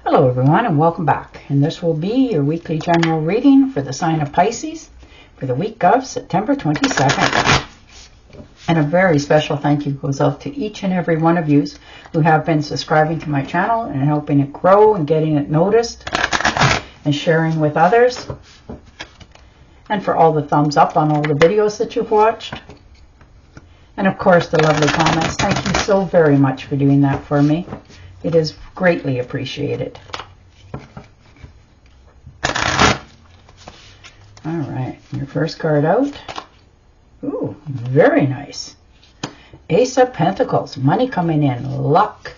Hello everyone and welcome back, and this will be your weekly general reading for the sign of Pisces for the week of September 22nd. And a very special thank you goes out to each and every one of you who have been subscribing to my channel and helping it grow and getting it noticed and sharing with others, and for all the thumbs up on all the videos that you've watched, and of course the lovely comments. Thank you so very much for doing that for me. It is greatly appreciated. All right, your first card out. Ooh, very nice. Ace of Pentacles, money coming in, luck.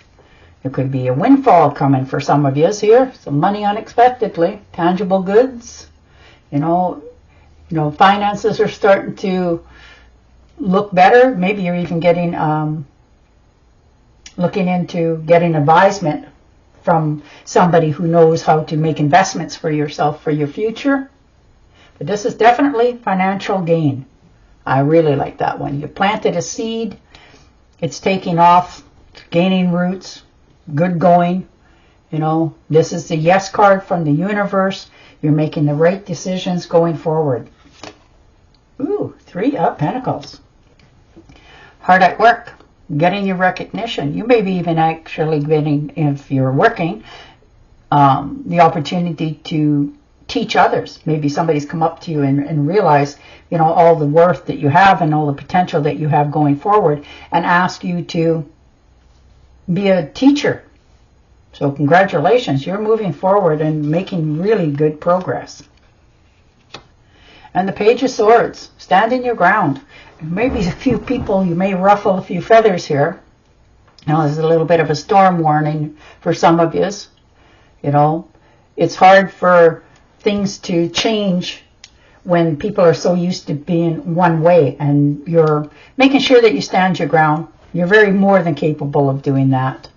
There could be a windfall coming for some of you here. Some money unexpectedly, tangible goods. You know, finances are starting to look better. Maybe you're even getting looking into getting advisement from somebody who knows how to make investments for yourself for your future. But this is definitely financial gain. I really like that one. You planted a seed, it's taking off, it's gaining roots, good going. You know, this is the yes card from the universe. You're making the right decisions going forward. Ooh, 3 of Pentacles. Hard at work, getting your recognition. You may be even actually getting, if you're working, the opportunity to teach others. Maybe somebody's come up to you and realize, you know, all the worth that you have and all the potential that you have going forward, and ask you to be a teacher. So congratulations, you're moving forward and making really good progress. And the Page of Swords, standing your ground. Maybe a few people, you may ruffle a few feathers here. You know, there's a little bit of a storm warning for some of you. You know, it's hard for things to change when people are so used to being one way, and you're making sure that you stand your ground. You're very more than capable of doing that.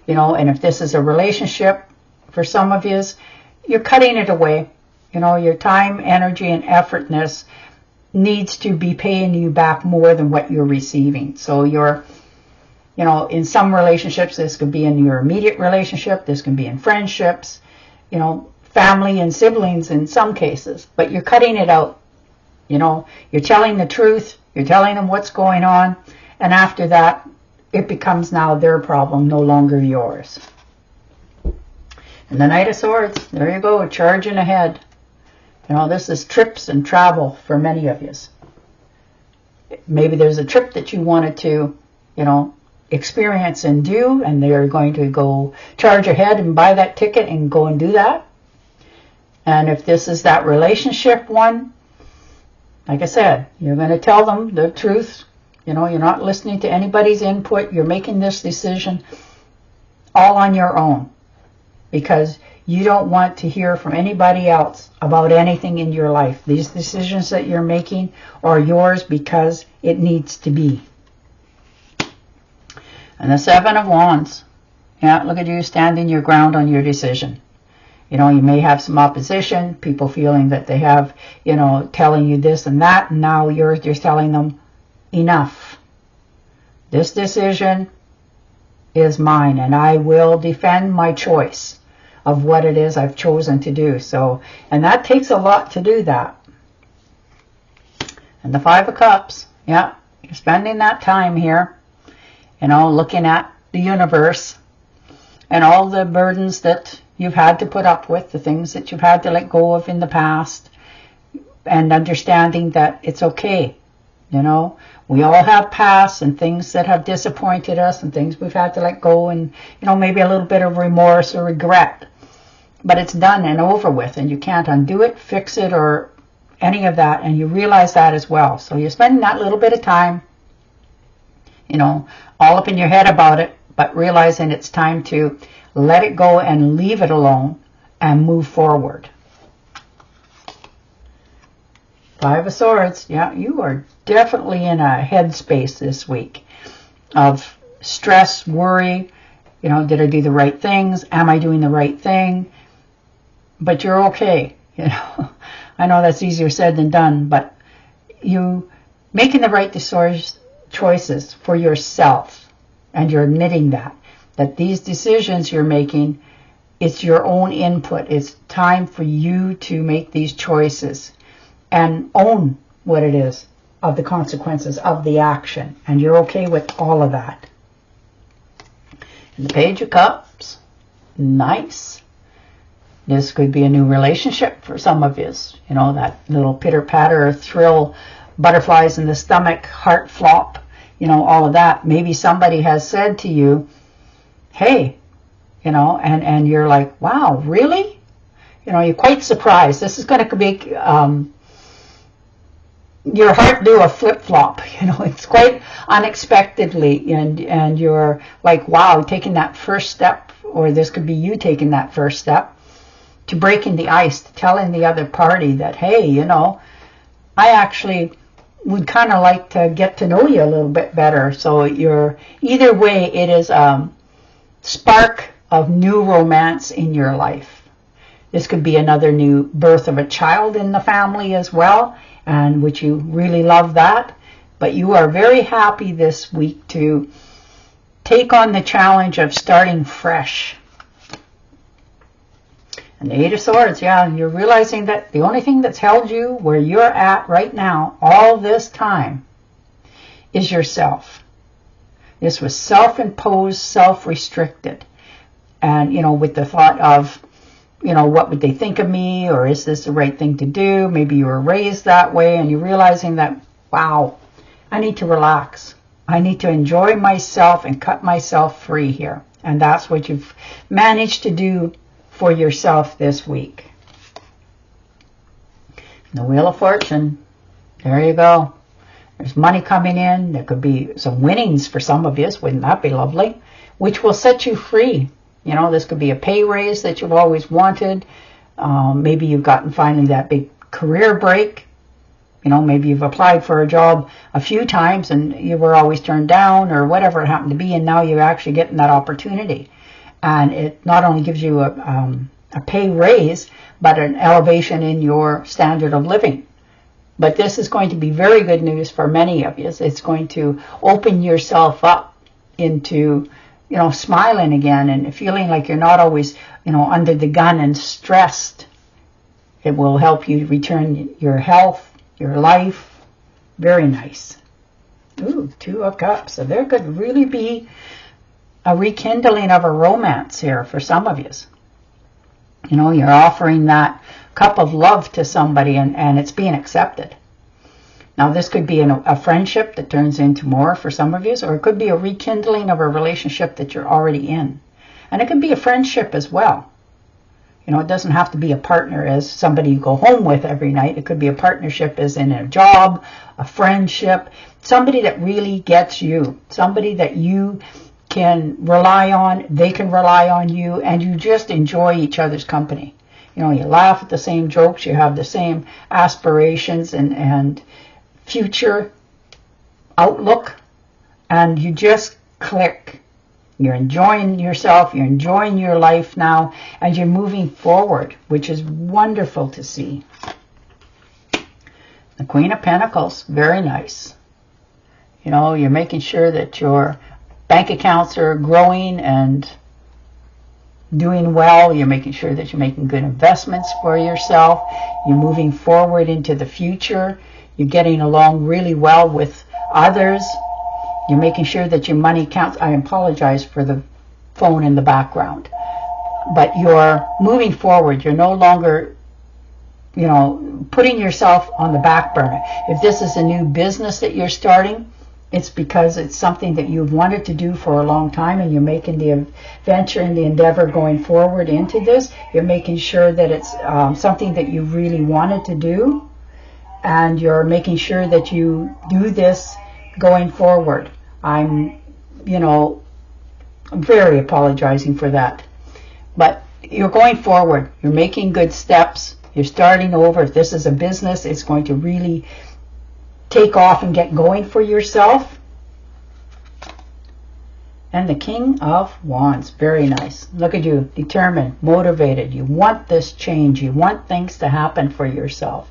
You know, and if this is a relationship for some of you, you're cutting it away. You know, your time, energy, and effortness needs to be paying you back more than what you're receiving. So you're, you know, in some relationships, this could be in your immediate relationship, this can be in friendships, you know, family and siblings in some cases, but you're cutting it out. You know, you're telling the truth, you're telling them what's going on, and after that, it becomes now their problem, no longer yours. And the Knight of Swords, there you go, charging ahead. You know, this is trips and travel for many of you. Maybe there's a trip that you wanted to, you know, experience and do, and they're going to go charge ahead and buy that ticket and go and do that. And if this is that relationship one, like I said, you're going to tell them the truth. You know, you're not listening to anybody's input. You're making this decision all on your own, because you don't want to hear from anybody else about anything in your life. These decisions that you're making are yours because it needs to be. And the 7 of Wands. Yeah, look at you standing your ground on your decision. You know, you may have some opposition, people feeling that they have, you know, telling you this and that, and now you're telling them, enough. This decision is mine, and I will defend my choice of what it is I've chosen to do. So, and that takes a lot to do that. And the 5 of Cups, yeah, you're spending that time here, you know, looking at the universe and all the burdens that you've had to put up with, the things that you've had to let go of in the past, and understanding that it's okay. You know, we all have pasts and things that have disappointed us and things we've had to let go, and, you know, maybe a little bit of remorse or regret. But it's done and over with, and you can't undo it, fix it, or any of that, and you realize that as well. So you're spending that little bit of time, you know, all up in your head about it, but realizing it's time to let it go and leave it alone and move forward. 5 of Swords, yeah, you are definitely in a headspace this week of stress, worry. You know, did I do the right things? Am I doing the right thing? But you're okay. You know, I know that's easier said than done, but you making the right choices for yourself, and you're admitting that these decisions you're making, It's your own input. It's time for you to make these choices and own what it is of the consequences of the action. And you're okay with all of that. And the Page of Cups, nice. This could be a new relationship for some of you. You know, that little pitter-patter, thrill, butterflies in the stomach, heart flop, you know, all of that. Maybe somebody has said to you, hey, you know, and you're like, wow, really? You know, you're quite surprised. This is going to make your heart do a flip-flop. You know, it's quite unexpectedly, and you're like, wow, taking that first step, or this could be you taking that first step to breaking the ice, to telling the other party that, hey, you know, I actually would kind of like to get to know you a little bit better. So you're, either way, it is spark of new romance in your life. This could be another new birth of a child in the family as well, and which you really love that. But you are very happy this week to take on the challenge of starting fresh. And the Eight of Swords, yeah, you're realizing that the only thing that's held you where you're at right now, all this time, is yourself. This was self-imposed, self-restricted. And, you know, with the thought of, you know, what would they think of me? Or is this the right thing to do? Maybe you were raised that way, and you're realizing that, wow, I need to relax. I need to enjoy myself and cut myself free here. And that's what you've managed to do for yourself this week. The Wheel of Fortune. There you go. There's money coming in. There could be some winnings for some of you. Wouldn't that be lovely? Which will set you free. You know, this could be a pay raise that you've always wanted. Maybe you've gotten finally that big career break. You know, maybe you've applied for a job a few times and you were always turned down, or whatever it happened to be, and now you're actually getting that opportunity. And it not only gives you a pay raise, but an elevation in your standard of living. But this is going to be very good news for many of you. It's going to open yourself up into, you know, smiling again and feeling like you're not always, you know, under the gun and stressed. It will help you return your health, your life. Very nice. Ooh, Two of Cups. So there could really be a rekindling of a romance here for some of you. You know, you're offering that cup of love to somebody, and it's being accepted. Now, this could be a friendship that turns into more for some of you, or it could be a rekindling of a relationship that you're already in. And it could be a friendship as well. You know, it doesn't have to be a partner as somebody you go home with every night. It could be a partnership as in a job, a friendship, somebody that really gets you, somebody that you can rely on, they can rely on you, and you just enjoy each other's company. You know, you laugh at the same jokes, you have the same aspirations and future outlook, and you just click. You're enjoying yourself, you're enjoying your life now, and you're moving forward, which is wonderful to see. The Queen of Pentacles, very nice. You know, you're making sure that your bank accounts are growing and doing well. You're making sure that you're making good investments for yourself. You're moving forward into the future. You're getting along really well with others. You're making sure that your money counts. I apologize for the phone in the background. But you're moving forward. You're no longer, you know, putting yourself on the back burner. If this is a new business that you're starting, it's because it's something that you've wanted to do for a long time, and you're making the venture and the endeavor going forward into this. You're making sure that it's something that you really wanted to do, and you're making sure that you do this going forward. I'm very apologizing for that. But you're going forward. You're making good steps. You're starting over. If this is a business, it's going to really take off and get going for yourself. And the King of Wands, very nice. Look at you, determined, motivated. You want this change. You want things to happen for yourself.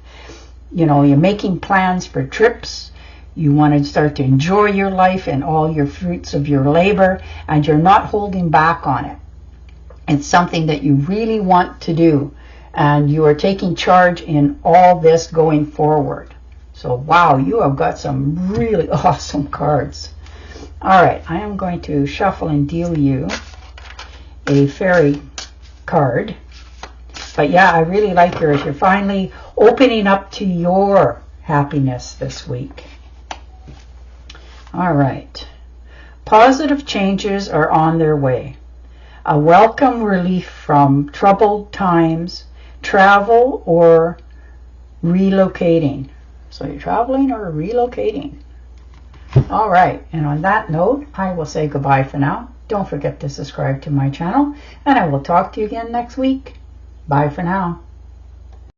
You know, you're making plans for trips. You want to start to enjoy your life and all your fruits of your labor, and you're not holding back on it. It's something that you really want to do, and you are taking charge in all this going forward. So wow, you have got some really awesome cards. All right, I am going to shuffle and deal you a fairy card. But yeah, I really like yours. You're finally opening up to your happiness this week. All right. Positive changes are on their way. A welcome relief from troubled times, travel, or relocating. So you're traveling or relocating. All right. And on that note, I will say goodbye for now. Don't forget to subscribe to my channel, and I will talk to you again next week. Bye for now.